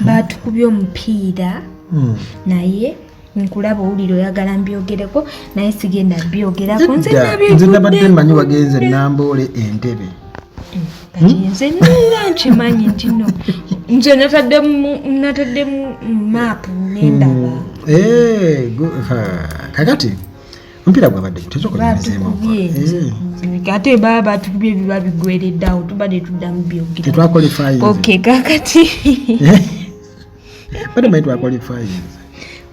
batukubye omupiira naye nkulaba owulira oyagala mbyogereko naye sigenda mbyogerako nze nabadde mmanyi wagenze Namboole Entebbe kati nze nira nkimanyi nti no nze nataddemu maapu nendaba kakati omupiira gwabadde tezokolemizeemu ate baba batukubye ebiba bigwereddeawo tubadde tuddamu byogera tetwakolifayinze kakati badde manyi twakolifayinze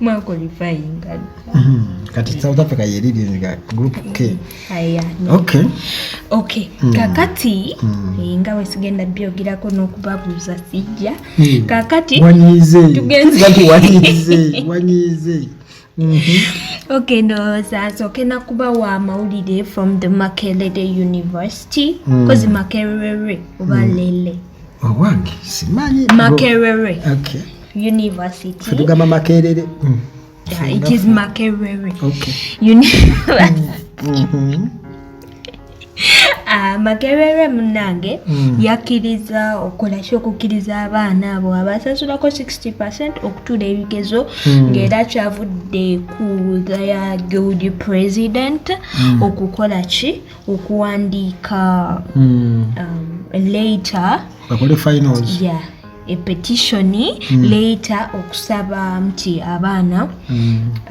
mwakolifayinga kati South Africa yeriringa group K okay kakati nga wesigenda byogerako n'okubabuuza sijja kakati wanyize okay ndowooza nsooke nakubawa amawulire from the Makerere University kozi Makerere oba Lele owange simanyi Makerere University tugamba Makerere it is Makerere Makerere munange yakkiriza okukkiriza abaana abo abasasulako 60% okutuula ebigezo ng'era kyavudde ku their guild president okukola ki okuwandiika later bakole finals a petition later okusaba nti abaana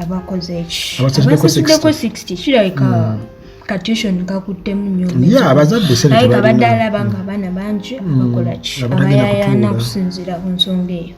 abakoze abasasudeko 60 kirabika katuition kakuttemu nnyo abazadde naye kabadde alaba nga abaana bangi abakola ki abayayana okusinziira ku nsonga eyo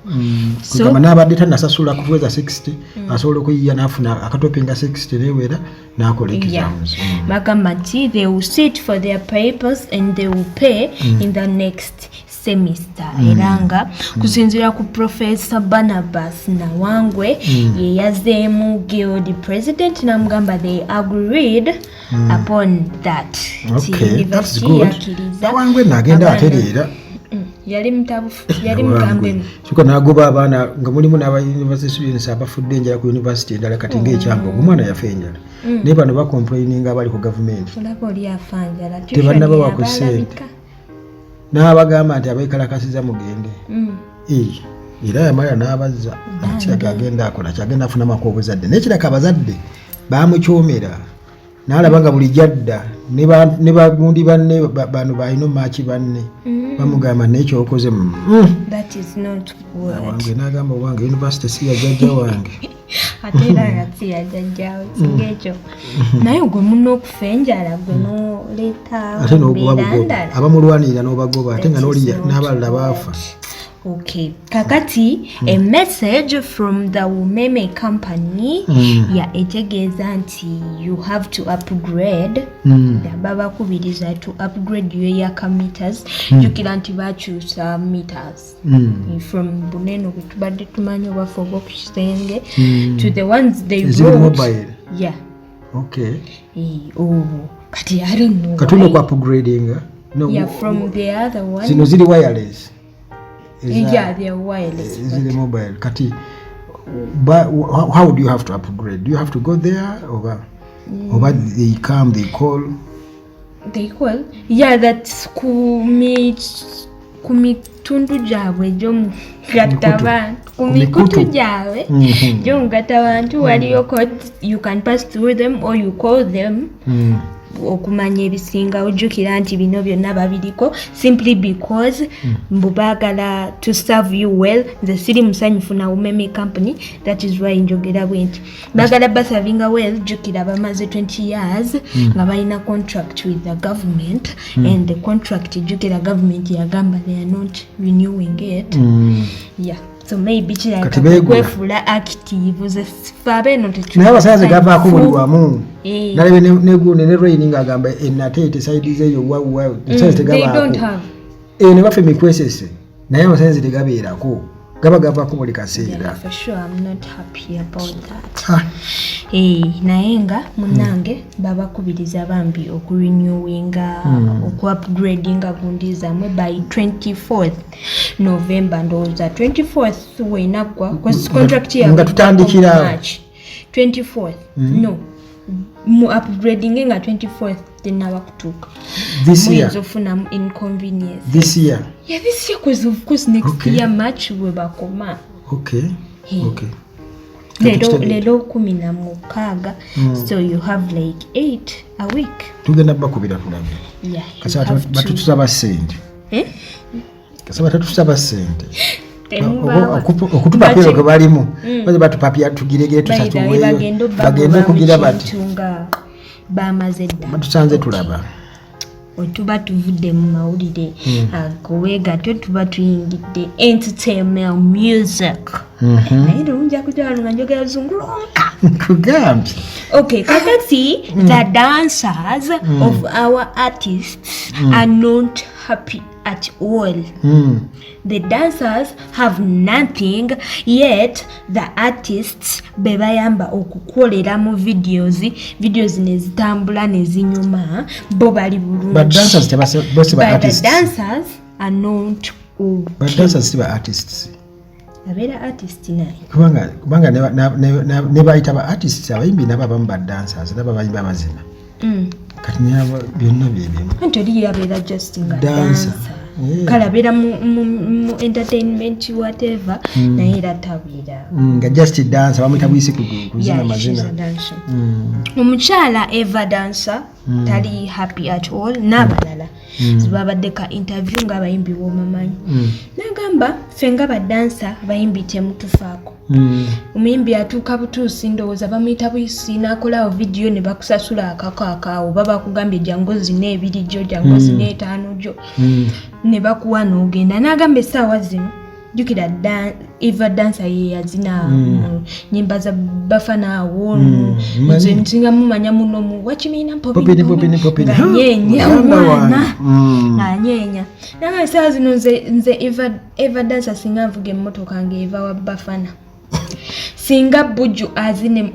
so n'abadde tannasasula kuweza 60 asobola okuyiya n'afuna akatopinga 60 newera n'akola exams bagamba nti they will sit for their papers and they will pay in the next semester era nga kusinziira ku Professor Barnabas Nawangwe ye yazeemu guild president namugamba they agreed upon that. Okay, that's good. Nawangwe nagenda atereera yali mukambe kiko nagoba abaana nga mulimu n'aba university students abafudde enjala ku university endala kati ng'ekyambo omwana yafa enjala naye bano bacomplaininga abali ku government tebannaba ku ssente n'abagamba nti abeekalakasiza mugende era yamala n'abazza kiraga agenda akola kyagenda afunamu ak'obuzadde naye kiraga abazadde bamukyomera n'alaba nga buli jadda ne bagundi banne bano balina maaki banne bamugamba n'ekyokoze wange n'agamba owange university si ya jjajja wange ate era nga si ya jjajjawe singa ekyo naye gwe muna okufa enjala gwe noleeta ate n'okubabugoba abamulwanirira n'obagoba ate nga n'oliya n'abalala baafa. Okay, kakati a message from the Umeme company etegeeza nti you have to upgrade baba kubiriza to upgrade your yaka meters jukira nti bakyusa meters from buneno kutubadde tumanyi obafa obw'okukisenge to the ones they brought okay kati I don't know katuno ku upgrading from the other one zino ziri wireless. They're wireless. Is it mobile? Kati, but how do you have to upgrade? Do you have to go there or they come, they call? They call? Yeah, that's kumitundu jawe jom gataban. Kumikutu jawe jom gataban tu waliyo code. You can pass through them or you call them. Okumanya ebisinga ojjukira nti bino byonna babiriko simply because mbubagala to serve you well nze siri musanyufu na Umeme company that is why njogera bwenti bagala basavinga well jjukira bamaze 20 years nga balina contract with the government and the contract jjukira government yagamba they are not renewing it so maybe kwefula active zefabe naye abasaze gavaako buli wamu nalebe negune ne raining agamba enatete saidize eyo wawu saze tegabaako ne bafe mikwesese naye abasaze tegabeerako gaba gavaako buli kaseera. For sure, I'm not happy about that. Naye nga munange babakubiriza bambi okurenewinga okuupgradinga gundi zammwe by 24th November ndowooza 24th wenagwa contract nga tutandikira March 24th no mu upgrading nga 24th tenaba kutuuka This year. Inconvenience. This year. Yeah, this year because of course next year March we bakoma. Okay. Hey. Okay. Lelo 16. So you have like 8 a week. Tugenda bakubira tulabe. Yeah. Kasaba batutusaba sente. Kasaba batutusaba sente. Okutupa kwero balimu. Baze batupapya tugirege tusatuwe. Bagende kugira bati. Bamaze dda. Batusanze tulaba. Otuba tuvudde mu mawulire agoweega tuba tuyingidde entertainment music. Naye tulunja kujala nga njogera zungulonka. Kugambye. Okay, kakati the dancers of our artists are not happy at all. The dancers have nothing, yet the artists bebayamba okukolera mu videos nezitambula nezinyuma bo bali bulungi. But dancers tebase artists. The dancers are not all. But dancers tiba artists. Abera artist naye. Kubanga ne bayita ba artists abayimbi nabo abamu ba dancers nabo abayimbi abazina. Kati nyabo byonna byebyo. Antoli yabera just nga dancer. Kalabera mu entertainment whatever na ira tabira nga just dancer bamwita bwisi kuzina mazina. Omukyala Eva Dancer tali happy at all n'abalala zibabadde ka interview nga abayimbi b'omumanyi nagamba ffe nga badansa abayimbi temutufaako. Omuyimbi atuuka butuusi ndowooza bamuyita buyisi n'akolawo vidiyo ne bakusasula akakaawo baba bakugambye jangozi n'ebirijjo jangozi n'etaano gyo ne bakuwa n'ogenda n'agamba essaawa zino jjukira Eva Dancer ye yazina nyimba za Bafana Awolo nze nsinga mumanya muno mu wakimina popini nganyenya omwana nganyenya nanga essaawa zino nze Eva Dancer singa nvuga emmotoka ng'eva wa Bafana singa Buju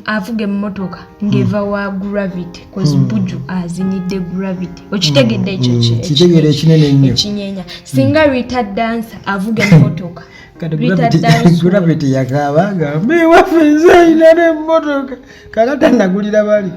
avuga emmotoka ng'eva wa Gravity cause Buju azinidde Gravity okitegedde ekyo kitegere ekinene nnyo ekinyenya singa Rita Dancer avuga emmotoka Gravity yakabanga mewafe nze ina n'emmotoka kakata nagulira bali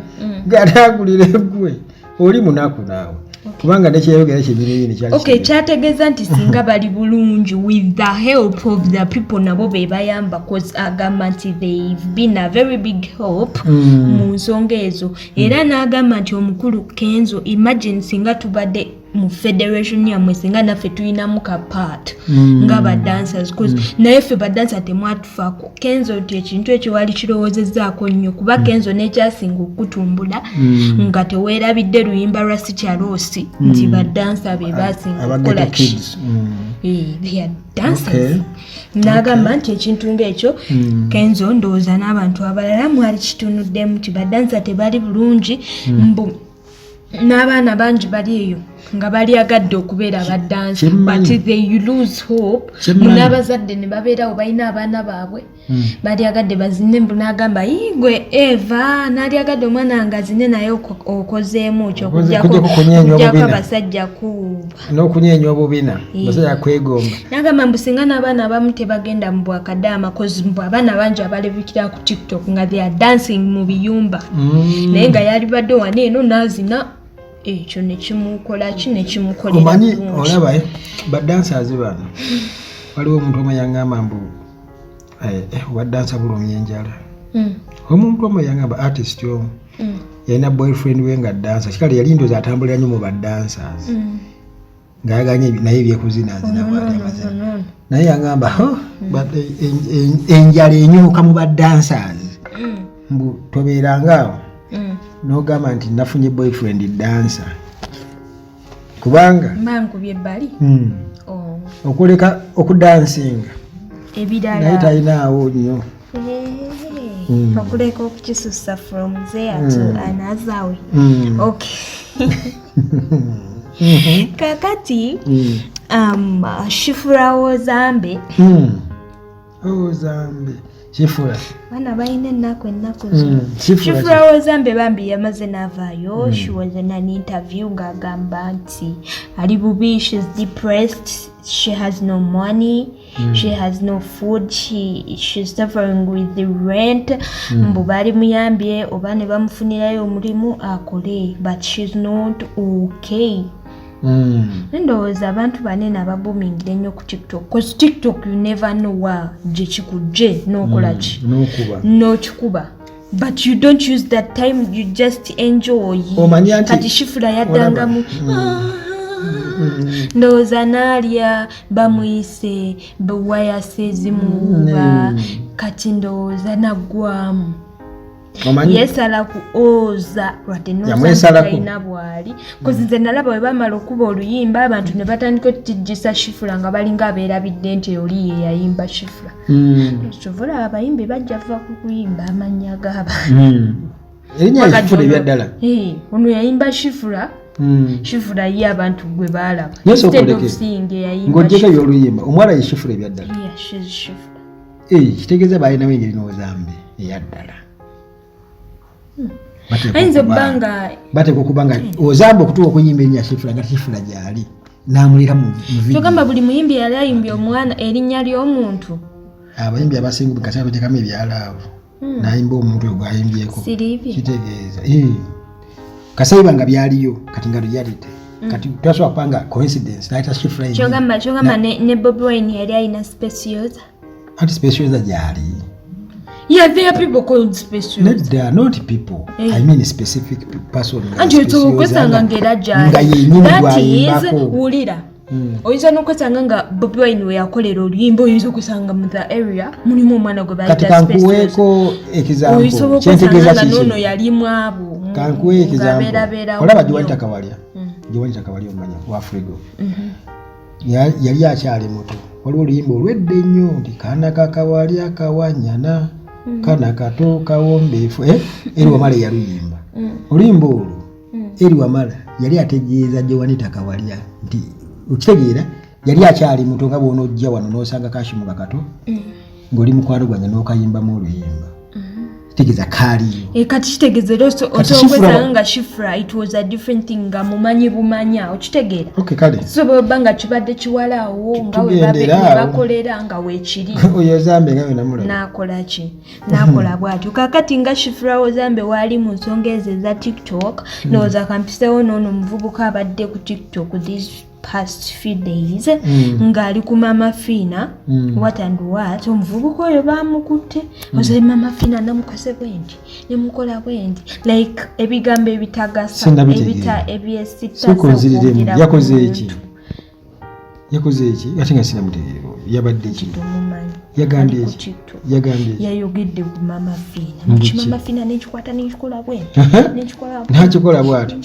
gatagulira eggwe oli munaku naawe kubanga nekyeyogera kyebireyini kyali okay kyategeeza nti singa bali bulungi with the help of the people nabo bebayamba cause agamba nti they've been a very big help mu nsonga ezo era n'agamba nti omukulu Kenzo imagine singa tubadde mu federation yamwe singa naffe tulinamu ka part nga ba dancers cause naye ffe ba dancer temwatufaako Kenzo nti ekintu ekyo wali kirowoozezaako nnyo kuba Kenzo n'ekyasinga okutumbula nga teweerabidde luyimba lwa Sikyaloosi nti ba dancer be basinga okukola ki they are dancers n'agamba nti ekintu ng'ekyo Kenzo ndowooza n'abantu abalala mwali kitunuddemu nti ba dancer tebali bulungi mbu n'abaana bangi bali eyo nga bali agadde okubeera abadansi but they lose hope n'abazadde ne babeerawo balina abaana baabwe bali agadde bazine mbu n'agamba igwe Eva n'ali agadde omwana nga azine naye okozeemu kyo okujjako abasajja kuuba n'okunyeenya obubina basajja kwegomba n'agamba mbu singa n'abaana abamu tebagenda mu bwakadaama cause mbu abaana bangi abalebikira ku TikTok nga they are dancing mu biyumba naye nga yali badde wano eno n'azina ekyo nekimukola nekimukolera omanyi olaba badansers bano waliwo omuntu omu yangamba mbu wadansa bulumya enjala omuntu omu yangamba artist omu yalina boyfriend we nga dansa kikale yali ndoza atambulira nnyo mu badansers ngayaganye naye ebyekuzinaazina naye yangamba enjala enyuka mu badansers mbu tobeerangaawo n'ogamba nti nafunye boyfriend dancer kubanga mankubye ebbali okuleka okudansinga ebirala naye talinaawo nnyo okuleka okukisusa from there to another way okay kakati Shifura Zambe Zambe Shifura bana balina ennaku zino Shifura Zambe bambi yamaze n'avaayo she was in an interview ng'agamba nti ali bubi, she's depressed, she has no money, she has no food, she's suffering with the rent mbu bali muyambye oba ne bamufunirayo omulimu akole but she's not okay ndowooza abantu banene ababumingira ennyo ku TikTok because TikTok you never know wa gye kikujje n'okola ki n'okikuba but you don't use that time, you just enjoy. Kati Shifra yaddangamu ndowooza n'alya bamuyise bewayase zimuwuba kati ndowooza naggwamu yesala ku oza lwadde nosalina bwali kozi nze nalaba bwe bamala okuba oluyimba abantu ne batandika okutijjisa Shifra nga balinga abeerabidde nti oli ye yayimba Shifra kyovula abayimbi bajja va ku kuyimba amannya g'abantu erinnya Shifra ebyaddala ono yayimba Shifra Shifra ye abantu gwe baalaba instead of singing yayimba ng'ogyeko ebyoluyimba omwala ye Shifra ebyaddala kitegeeza baalinawo engeri n'ozambe eyaddala bateeka okuba nga ozamba okutuuka okuyimba erinnya Shifra nga Shifra gyali n'amulira mu video. Kyogamba buli muyimbi yali ayimbye omwana erinnya ly'omuntu. Abayimbi abasinga mu kasaba bateekamu ebyalaavu n'ayimba omuntu oyo gw'ayimbyeko kitegeeza Kasaiba nga byaliyo kati nga reality kati twasobola kupanga coincidence n'ayita Shifra. Kyogamba ne Bobi Wine yali alina specials. Ati specials gyali. Yeah, there are people called specials. No, they are not people. I mean a specific person. And you to kwesanga ngera jali. That is ulira. Oyinza nokwesanga nga Bobi Wine we yakolera oluyimba oyinza okusanga mu the area mulimu omwana gwe bayita specials. Kati kankuweeko example. Kyentegeeza kiki. Nono yali mwabu. Kankuwe example. Olaba Jiwanita Kawalya. Jiwanita Kawalya omanya wa Afrigo. Yali akyali muto. Waliwo oluyimba olwedde nnyo nti kaana kakawalya kawanyana. Kana kato kawombeefu eri wamala yaluyimba oluyimba olwo eri wamala yali ategeeza Jiwanita Kawalya nti okitegeera yali akyali muto nga bw'onojja wano n'osanga Kashimu Kato ng'oli mukwano gwange n'okayimbamu oluyimba kitegeeza kaaliyo kati kitegeezera osobola nga Shifra it was a different thing nga mumanyi bumanya okitegeera kale so bw'obanga kibadde kiwalaawo nga we bakolera nga weekiri oyo Ozambe nga we namulaba n'akola ki n'akola bw'atyo kakati nga Shifra Ozambe waali mu nsonga ezo eza TikTok ndowooza kampiseewo n'ono omuvubuka abadde ku TikTok these past few days ngali ku Mama Fina what and what omuvubuka oyo bamukutte oze Mama Fina namukase bwendi nemukola bwendi like ebigambo ebitagasa ebyesita yakoze iki ate nga sina mutegeero yabadde ekintu yagambye yayogedde ku Mama Fina Mama Fina nekikwata nekikola bwendi nakikola bw'atyo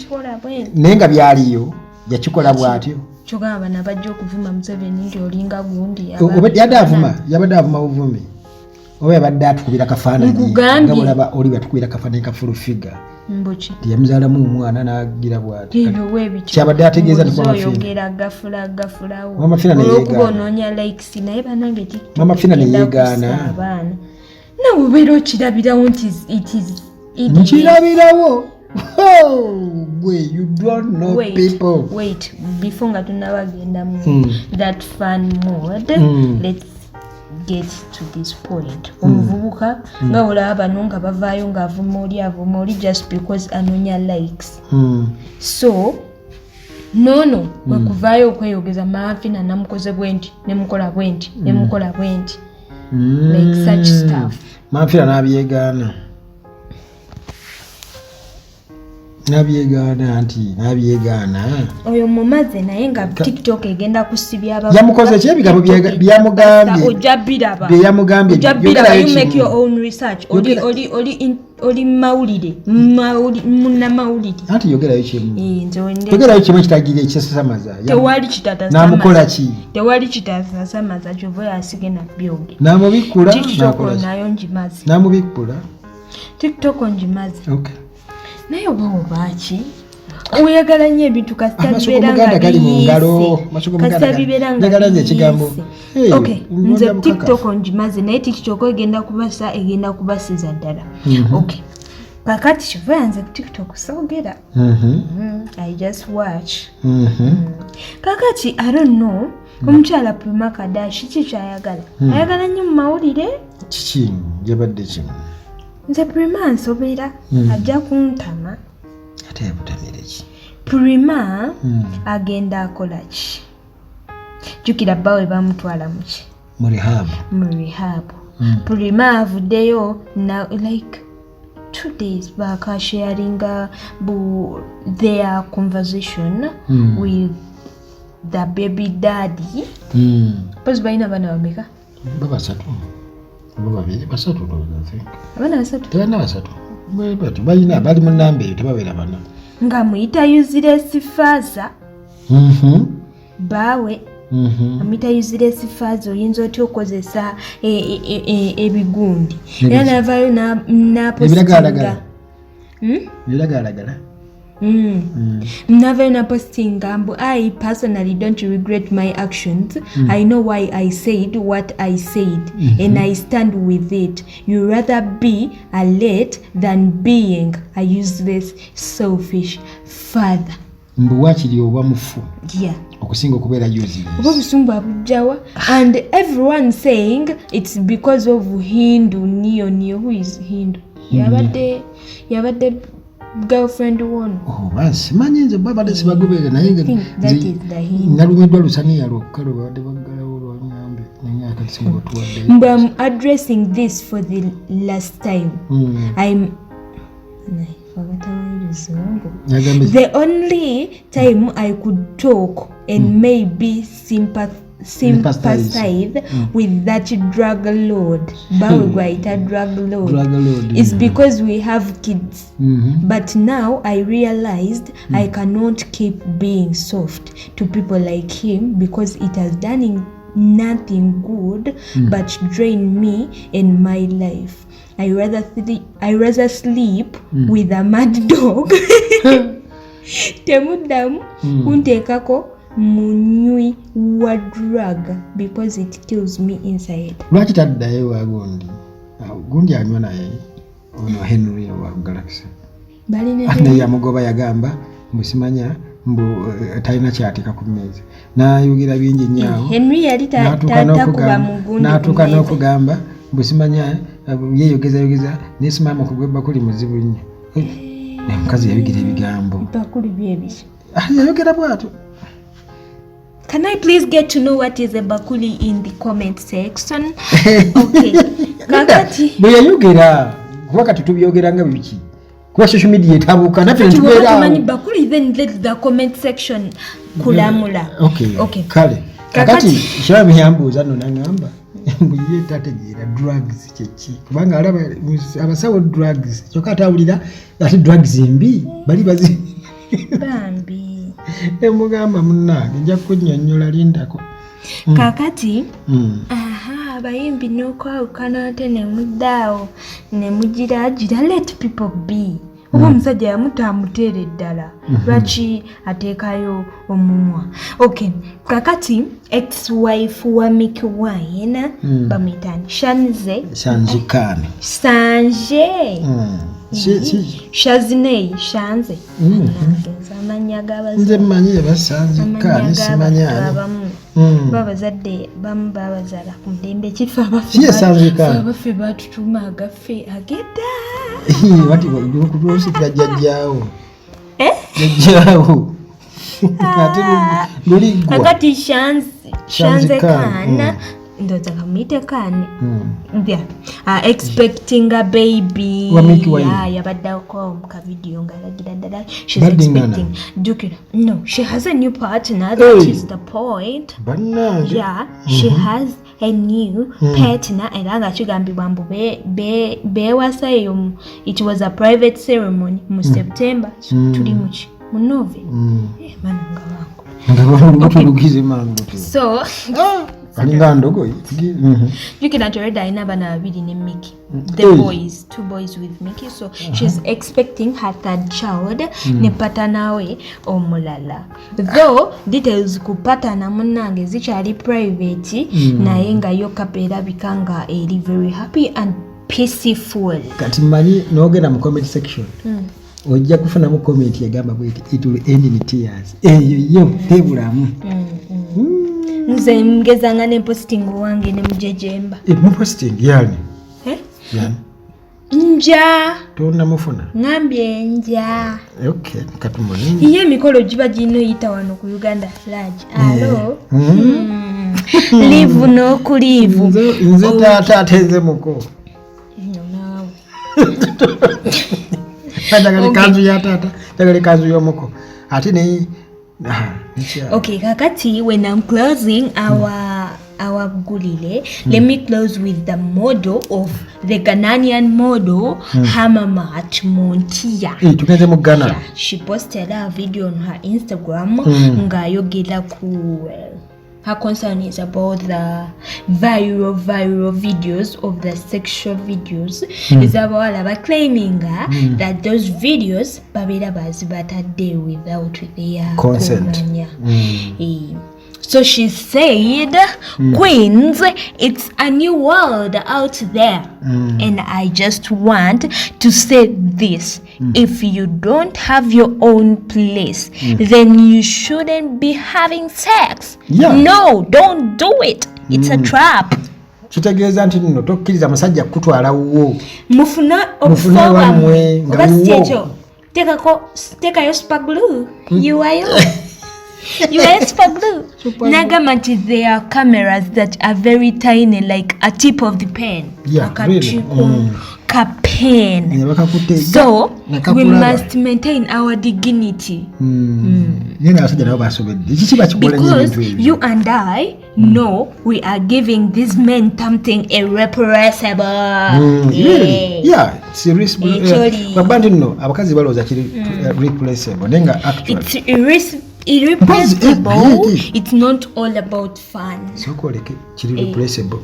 naye nga byaliyo yakikola bw'atyo kyogamba nabajja okuvuma Museveni nti olinga gundi yabadde avuma buvumi oba yabadde atukubira kafaananyi nga olaba oli batukubira kafaananyi ka full figure yamuzaalamu omwana n'agira bw'ati kyabadde ategeeza Mama Fina Mama Fina neyeegaana nawe obeera okirabirawo nti nkirabirawo you don't know people. Wait, before nga tunabagenda that fun mode, let's get to this point. Omuvubuka nga olaba bano nga bavaayo nga avuma oli just because anonya likes. So nono kwekuvaayo okweyogeza Mama Fina namukoze bwenti nemukola bwenti like such stuff. Mama Fina n'abyegaana nabyegaana oyo mumaze naye nga TikTok egenda kusibya abantu yamukoze ki ebigambo byamugambye byeyamugambye you make your own research oli mawulire anti yogerayo kimu ekitagire ekisasamaza namukola ki tewali kitasasamaza kyova yasige nabyoge namubikkula nayo njimaze namubikkula TikTok njimaze naye oba ki oyagala nnyo ebintu nze TikTok njimaze naye TikTok egenda kubasiza ddala kakati kiva yanze ku TikTok sogera I just watch kakati I don't know omukyala Prima Kadashi kikyayagala ayagala nnyo mu mawulire kiki yabadde kimu nze Prima nsobera ajja kuntama ate yabutamire ki Prima agenda akola ki? Jukira bawe bamutwala muki? Mu rehab. Prima avuddeyo na like 2 days back sharing their conversation with the baby daddy. Pasi baina bana bameka? Basatu. Basatu. Abana basatu. Tebana basatu. Balina bali mu namba eyo tebabeera bana. Nga muyita useless father. Bawe. Amita useless father oyinza otya okozesa ebigundi. Era navayo na postinga. Biragala. Navayo na postinga mbu I personally don't regret my actions. I know why I said what I said and I stand with it. You rather be a late than being a useless selfish father. Mbu wakiri oba mufu. Yeah. Okusinga okubeera useless. Oba busumba bujawa and everyone saying it's because of Hindu Neo. Who is Hindu? Yabade girlfriend one. Oh, basi manyenze baba desi bagobera naye that is the Hindu. Nalumidwa lusani yalo kalo bade bagalawo lwanyambe nanya akasingo tuwadde. I'm addressing this for the last time. The only time I could talk and maybe sympathize with that drug lord, is because we have kids. But now I realized I cannot keep being soft to people like him because it has done nothing good but drain me and my life. I rather sleep with a mad dog. Temuddamu kunteekako munywi wa drug because it kills me inside. Lwaki taddayo wagundi? Gundi anywa naye ono Henry wa Galaxy. Naye yamugoba yagamba musimanya mbu talina kyatika ku mmeeza. N'ayogera bingi nnyo. Henry yali takuba mugundi. N'atuuka n'okugamba busimanya yeyogeza nesimama kugweba kuli muzibu nnyo. Omukazi yabigira ebigambo. Bakuli byebiki. Yayogera bw'atyo. Can I please get to know what is a bakuli in the comment section? Okay. Kakati. Bwe yayogera kuba kati tubyogeranga biki. Kuba social media etabuka naffe tubeera. Tumanyi bakuli then let the comment section kulamula. Okay. Kale. Kakati shabamu yambuuza nno nangamba. Mbuye tategeera drugs kyeki. Kubanga alaba abasawo drugs. Kyokka atawulira ati drugs mbi bali bazi. Bambi. Emugamba munnange nja kunnyonnyola lindako. Kakati abayimbi n'okwawukana ate ne muddaawo ne mugiragira let people be. Oba omusajja yamutamuteera eddala lwaki ateekayo omumwa. Okay, kakati ex-wife wa Mickey Wine bamuyitani Shanze Shazinei Shanze amanya g'abazaala nze mmanyi Sanzikani simanyani babazadde bamu babazaala ku mulembe kifa abaffe batutuma agaffe agedda wati kutusikira jjajjaawo jjajjaawo kakati Shanze Khan ndoza kamite Khan expecting a baby yabaddako mu kavidiyo ng'alagira ddala she's expecting no she has a new partner that is the point she has a new partner era nga kigambibwa mbu beewasa eyo it was a private ceremony mu September tuli muki mu November mananga wangu so alinga ndogoyi you can already alina bana babiri ne Mickey two boys with Mickey so she's expecting her third child ne partner we omulala though details ku partner munnange zikyali private naye nga yo kapeera bikanga eri very happy and peaceful. Kati mmanyi n'ogenda mu comment section ojja kufunamu comment yagamba bweti it will end in tears eyo tebulamu nze ngezanga ne posting wange ne mujejemba mu posting yani Nja. Tonnamufuna? Ngambye nja. Okay, katumunini. Ye emikolo giba ginoyita wano ku Uganda Flag. Alo. Live n'okuliivu. Nze taata atenze muko. Njagala kanzu ya taata, njagala kanzu y'omuko. Ate ne okay, kakati when I'm closing our gulile, let me close with the model of the Ghanaian model, Hamamat Montia. Tukenze mu Ghana. She posted a video on her Instagram nga yogera ku her concern is about the viral videos of the sexual videos. Is about claiming that those videos babera bazibata without their consent. So she said, Queens, it's a new world out there. And I just want to say this. If you don't have your own place, then you shouldn't be having sex. Yeah. No, don't do it. It's a trap. Kitegeeza nti nno tokkiriza musajja kutwala wuwo. Mufuna wamwe nga wuwo. Tekayo spaglu. You are you. You are spaglu. Nagamati, there are cameras that are very tiny, like a tip of the pen. Yeah, really. Pen. So we must maintain our dignity. Because you and I know we are giving these men something irrepressible. Yeah, seriously. Abakazi baloza kiri replaceable. Nenga actually. It's irrepressible. It's not all about fun. So koleke kiri replaceable.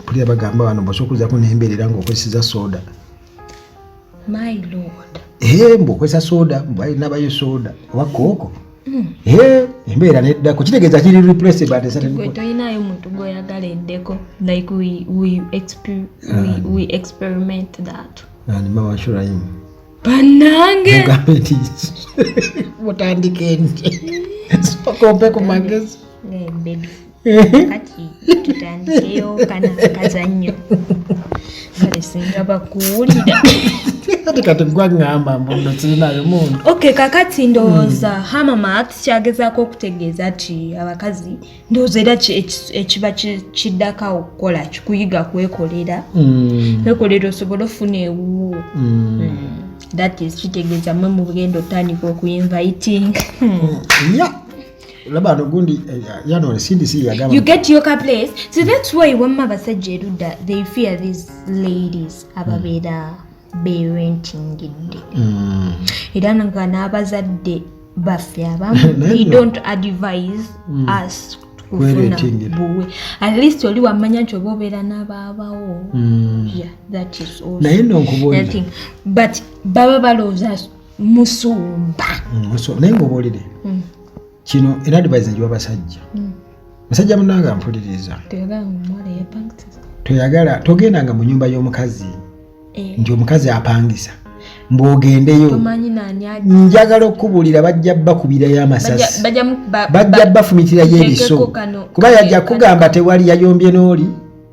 Kuli abagamba wano bosokuza ko nemberera ngo kwesiza soda. My lord. Mbo kwesa soda, mbali nabayo soda. Wakoko. Embera nedda ko kitegeeza kiri replaceable at certain point. Gwe toyinayo muntu goyagala eddeko, like we experiment that. And mama shura yin. Banange. Mutandike nje. Sokompe ku magezi. Baby. Kati tutandikeyo kana kazanyo. Kale singa bakuwulira. Kati ngwangamba mbondo tsinayo mundu. Okay, kakati ndowooza Hamamat kyagezaako okutegeeza ati abakazi ndowooza era ekiba kiddako okukola kikuyiga kwekolera. Kwekolera osobola ofuna ewuwo. That is kitegeeza mwe mu bugendo otandika okuyinviting. Yeah. Labano gundi CDC yagamba. You get your place. So that's why wamma basajja erudda they fear these ladies ababeera parenting. Era nga n'abazadde baffe abamu they don't advise us kufuna buwe. At least oli wamanya nti oba obeera n'abaabawo. Yeah, that is also naye nokubonye. But baba balowooza musumba. Naye ng'oboolere kino era advise njiwa basajja. Musajja munanga mpuliriza. Toyagala togendanga mu nyumba y'omukazi. Nti omukazi apangisa. Mbwogendeyo. Njagala okubuulira bajja bakubirayo amasasi. Bajja bafumitira y'ebiso. Kuba yajja kugamba tewali yayombye n'oli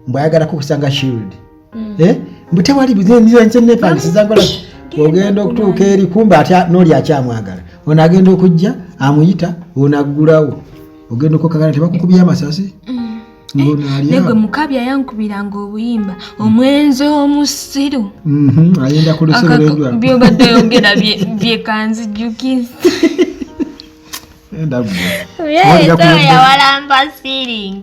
mbwayagala kukusanga shield. Mbu tewali bizinenze nepangisiza ngola. Ogenda okutuuka eri kumba atya n'oli akyamwagala. Ono agenda okujja amuyita onaggulawo. Ogenda okukagala tebakukubya amasasi. Nego mukabya yankubiranga obuyimba omwenzo omusiru. Ayenda kulusero lwendwa. Byobadde yogera byekanzijjukisa. Enda bwe. Yawalamba ceiling.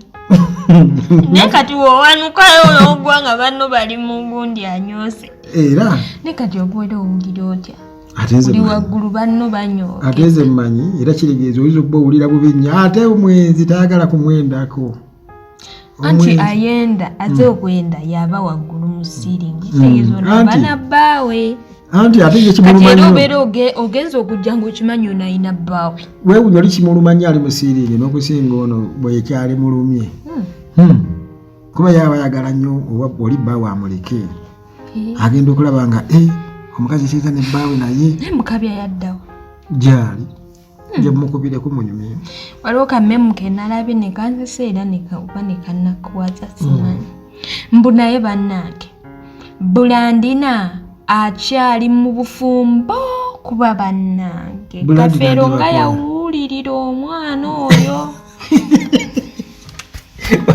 Nekati wowanukayo ogwa nga banno bali mu gundi anyose. Era nekati obwera owulira otya. Ateze waggulu banno banyo. Ateze mmanyi era kirigezo oyinza okuba owulira bubi nnyo ate omwezi tayagala kumwendako. Anti ayenda aze okwenda yaba waggulu mu ceiling. Kitegezo n'abaana bbaawe. Anti ate ye kimulumanya. Kati obeera ogenza okujja ng'okimanyi ono ayina bbaawe. Weewunya oli kimulumanya ali mu ceiling n'okusinga ono bwe yekyali mulumye. Kuba yaba ayagala nnyo oba oli bbaawe amuleke. Agenda okulaba nga omukazi kiza ne bbaawe naye. Mukabya yaddawo. Gyali. Nje mukubire ku munyumye. Waliwo kamemu ke nalabye ne kanziseera ne kanakuwaza simanyi. Mbu naye bannange. Bulandina akyali mu bufumbo kuba bannange Kafeero nga yawulirira omwana oyo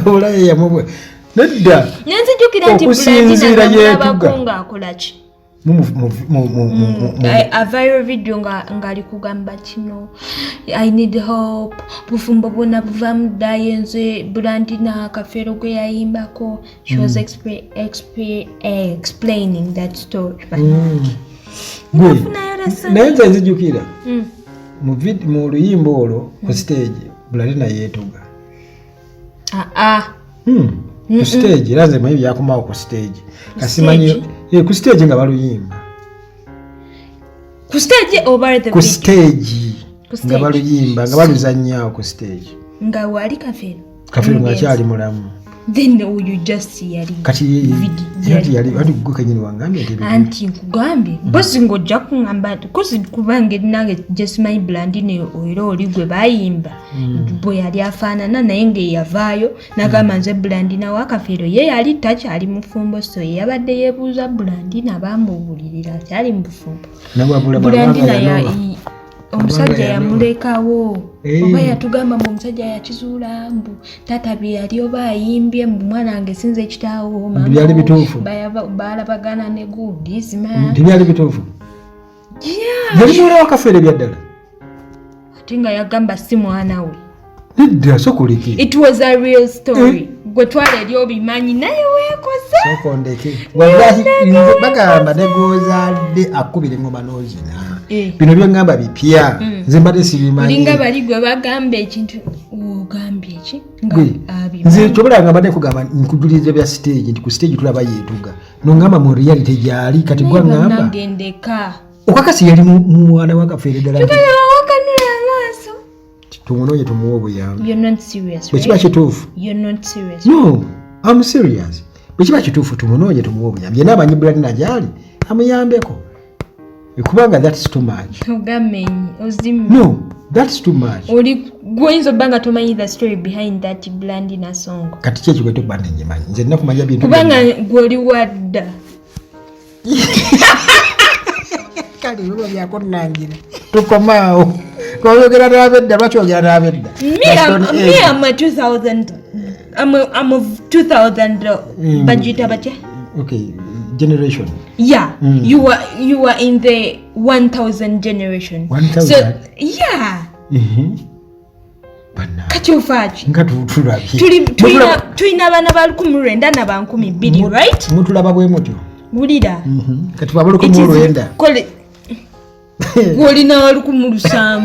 olaye yamubwe nedda nenzijukira nti okusinziira yeetuga ng'akola ki a viral video ngali kugamba kino I need help bufumbo bwonna buvamu dda yenze Blandina Kafeero gwe yayimbako she was explaining that story naye nze nzijukira mu luyimba olwo ku stage Blandina yeetuga ku stage era nze manyi byakomawo ku stage kasimanyi ku stage nga baluyimba ku stage over the ku stage nga baluyimba nga baluzannyawo ku stage nga wali Kafeero ng'akyali mulamu then you just yali kati yali gwe kenyini wangambye anti nkugambye bosi ng'ojja kuŋŋamba kozi kubanga nange jesimanyi Blandina era oli gwe bayimba bwe yali afaanana naye ng'eyavaayo n'agamba nze Blandina wa Kafeero ye yali takyali mufumbo so yabadde yeebuuza Blandina bamubuulirira akyali mu bufumbo Blandina omusajja yamulekawo oba yatugamba mbu omusajja yakizuula mbu taata bye yali oba ayimbye mbu mwana wange sinze ekitaawo byali bituufu baalabagana ne gundi byali bituufu yali muwala wa Kafeero byaddala ate nga yagamba si mwana we nedda sokoleke it was a real story gwe twala eri obimanyi naye weekoze sokondeke wallahi bagamba negozadde akubira engoma n'ozina bino byongamba bipya nze mbadde sibimanyi linga bali gwe bagamba ekintu ogambye eki nze kyobulanga mbadde nkugamba nkujuliriza bya stage nti ku stage tulaba yeetuga nongamba mu reality gyali kati gwangamba nagendeka okakasi yali mwana wa Kafeero ddala wakanula amaaso tumunoonye tumuwa obuyambi bwe kiba kituufu no I'm serious bwe kiba kituufu tumunoonye tumuwa obuyambi yena amanyi Blandina gyali amuyambeko kubanga that's too much no that's too much oli gwoyinza obbanga tomanyi the story behind that Blandina song kati kyekyo kwete okuba nenyimanyi nze nina kumanya bintu kubanga gwoli wadda kale biba byakunnangira tukomaawo koyogera n'abedda lwakyogera n'abedda me am a 2000 I'm of 2000 bajita batya okay generation yeah you were in the 1000 generation 1000 so yeah kati ofaaki nga tutulabye tulina abaana ba 1900 na ba 2000 right mutulaba bwe mutyo wulira kati baba 1900 gwolina wa 1700